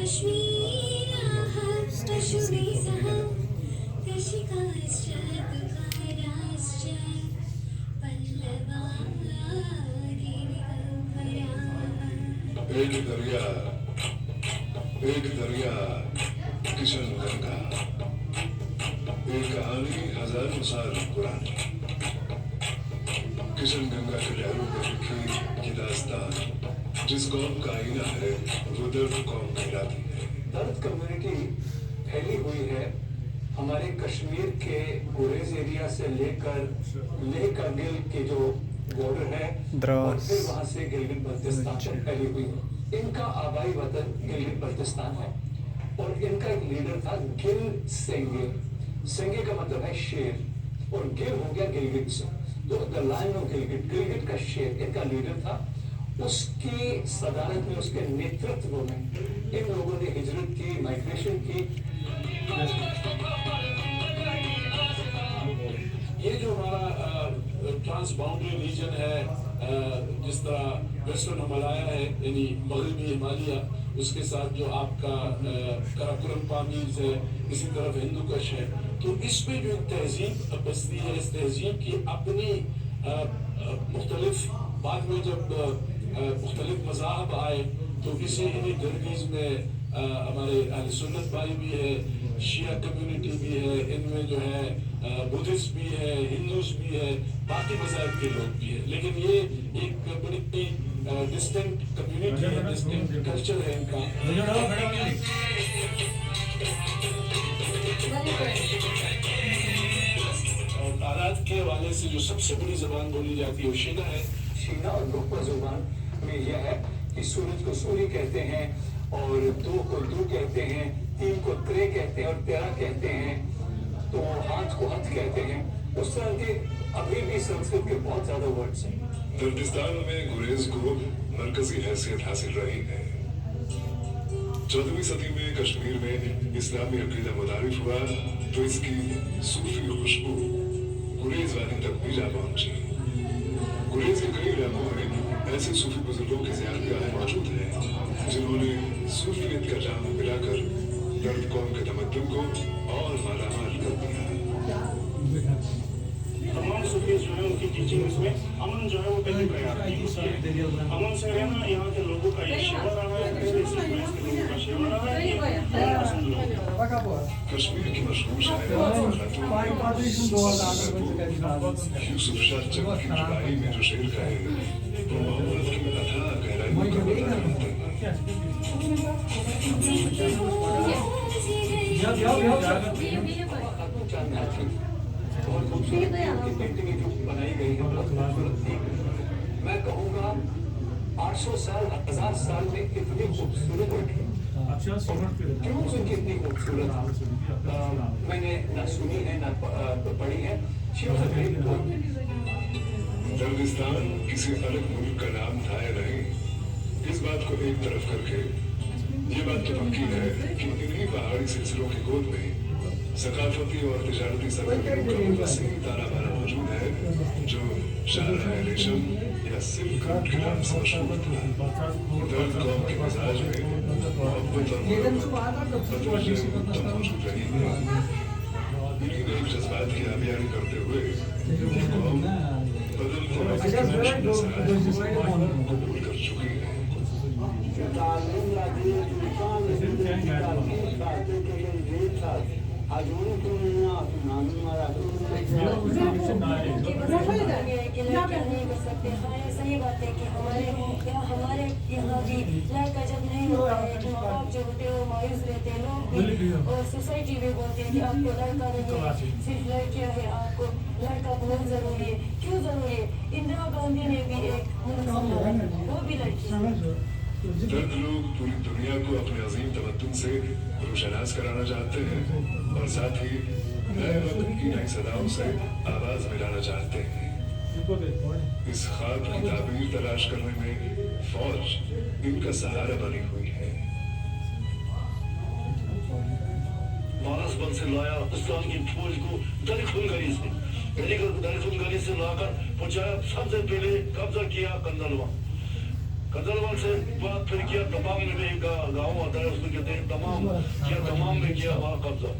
एक दरिया किशन गंगा, एक कहानी हजारों साल पुरानी। किशन गंगा के लहरों पर लिखी ये दास्तान जिस कौम का आईना है वो दर्द कौम कहलाती है। दर्द कम्युनिटी फैली हुई है हमारे कश्मीर के गुरेज एरिया से लेकर लेह कारगिल के जो बॉर्डर है और फिर वहां से गिलगित बल्तिस्तान तक फैली हुई है। इनका आबाई वतन गिलगित बल्तिस्तान है और इनका एक लीडर था गिल सेंगे। सेंगे का मतलब है शेर और गिल हो गया गिलगित से, तो the lion of Gilgit, Gilgit का शेर इनका लीडर था। उसकी सदारत में, उसके नेतृत्व में इन लोगों ने हिजरत की, माइग्रेशन की। ये जो हमारा ट्रांस बाउंड्री रीजन है, जिस तरह वेस्टर्न हिमालय है यानी मगरबी हिमालय, उसके साथ जो आपका कराकोरम पामीर है, इसी तरफ हिंदू कश है, तो इसमें जो एक तहजीब बसती है, इस तहजीब की अपनी मुख्तलिफ, बाद में जब मुख्तलिफ मज़ाहब आए तो इसी इन्हीं गर्गीज में हमारे अहले सुन्नत भाई भी है, शिया कम्युनिटी भी है, इनमें जो है बुद्धिस्ट भी है, हिंदूज भी है, बाकी मज़ाहब के लोग भी है, लेकिन ये एक बड़ी डिस्टिंक्ट कम्युनिटी है, डिस्टिंक्ट कल्चर है इनका। और तादाद के हवाले से जो सबसे बड़ी ज़बान बोली जाती है वो शीना है। शीना और लोकवा जुबान में यह है कि सूरज को सूर्य कहते हैं और दो को दो कहते हैं, तीन को त्रे कहते हैं और तेरह कहते हैं, तो हाथ को हथ कहते हैं। उस तरह के अभी भी संस्कृत के बहुत ज्यादा वर्ड्स हैं। बल्तिस्तान में गुरेज को मरकजी हैसियत हासिल रही है। 14वीं सदी में कश्मीर में इस्लामी अकीदा मुतारिफ हुआ तो इसकी सूफी खुशबू गुरेज वाली तक भी जा पहुंची। गुरेज के कई इलाकों में ऐसे सूफी बुजुर्गों की ज़ियारतगाहें मौजूद हैं जिन्होंने सूफियत का जाम मिलाकर दर्द कौम के तमद्दुन को और मालामाल कर दिया। तमाम सूफी जो है उनकी टीचिंग्स में अमन जो है वो पहले तैयार है। अमन से रहना यहाँ के लोगों का ये शेवा रहा है, इसके लोगों का शेवा रहा है। कश्मीर की मशहूर शायर यूसुफ शाह जंग की जुदाई में जो शेर कहे वो मोहब्बत की अथाह गहराई में बहुत खूबसूरत पेंटिंग जो बनाई गई है, बहुत खूबसूरत थी। मैं कहूँगा 800 साल 1000 साल में इतनी खूबसूरत क्यों उनकी इतनी खूबसूरत मैंने न सुनी है न पढ़ी है। दर्दिस्तान किसी अलग मुल्क का नाम था या नहीं, इस बात को एक तरफ करके ये बात तो पक्की है कि इन्हीं पहाड़ी सिलसिलों की गोद में सकाफती और तिजारती सरगर्मियों का वसीम ताराबाना मौजूद है जो शाहराह रेशम या सिल्क रूट के नाम से मशहूर था। दर्द कौम के मिजाज में मोहब्बत और मौजूद रही है। इन्हीं नेक जज्बात की आबियारी करते हुए कौम बदलते कबूल कर चुकी है। सही बात है कि हमारे यहाँ भी लड़का जब नहीं होता है तो माँ बाप जो होते हैं वो मायूस रहते हैं, लोग भी और सोसाइटी भी बोलते हैं कि आपको लड़का नहीं है, सिर्फ लड़कियाँ है, आपको लड़का बहुत जरूरी है। क्यों जरूरी है? इंदिरा गांधी ने भी एक वो भी लड़की। दर्द लोग पूरी दुनिया को अपने अजीम तमद्दुन से रोशनास कराना चाहते हैं और साथ ही नए वक्त की नई सदाओं से आवाज मिलाना चाहते हैं। इस ख्वाब की ताबीर तलाश करने में फौज इनका सहारा बनी हुई है। मानसबल से लाया इस्लाम की फौज को दरिखुल गली से लाकर पहुंचाया। सबसे पहले कब्जा किया कंदलवा। गजलवाल से बात फिर किया, तमाम में भी एक गाँव आता है, उसको कहते हैं तमाम, किया तमाम में किया वहाँ कब्जा।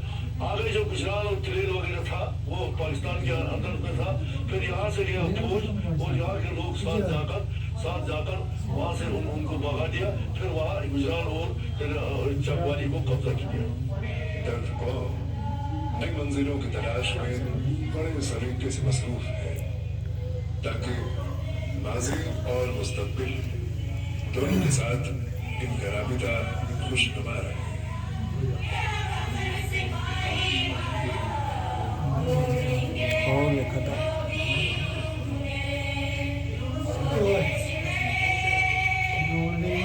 आगे जो गुजरात और तिलेर वगैरह था वो पाकिस्तान के अंदर में था। फिर यहाँ से गया फौज और यहाँ के लोग साथ जाकर वहाँ से उनको भगा दिया। फिर वहाँ गुजरात और फिर चकवाली को कब्जा किया। दर्द कौम नई मंजिलों की तलाश में बड़े सलीके से मसरूफ है ताकि माजी और मुस्तकबिल दोनों के साथ इनका राबिता खुशनुमा रहे। और लिखा था Morning.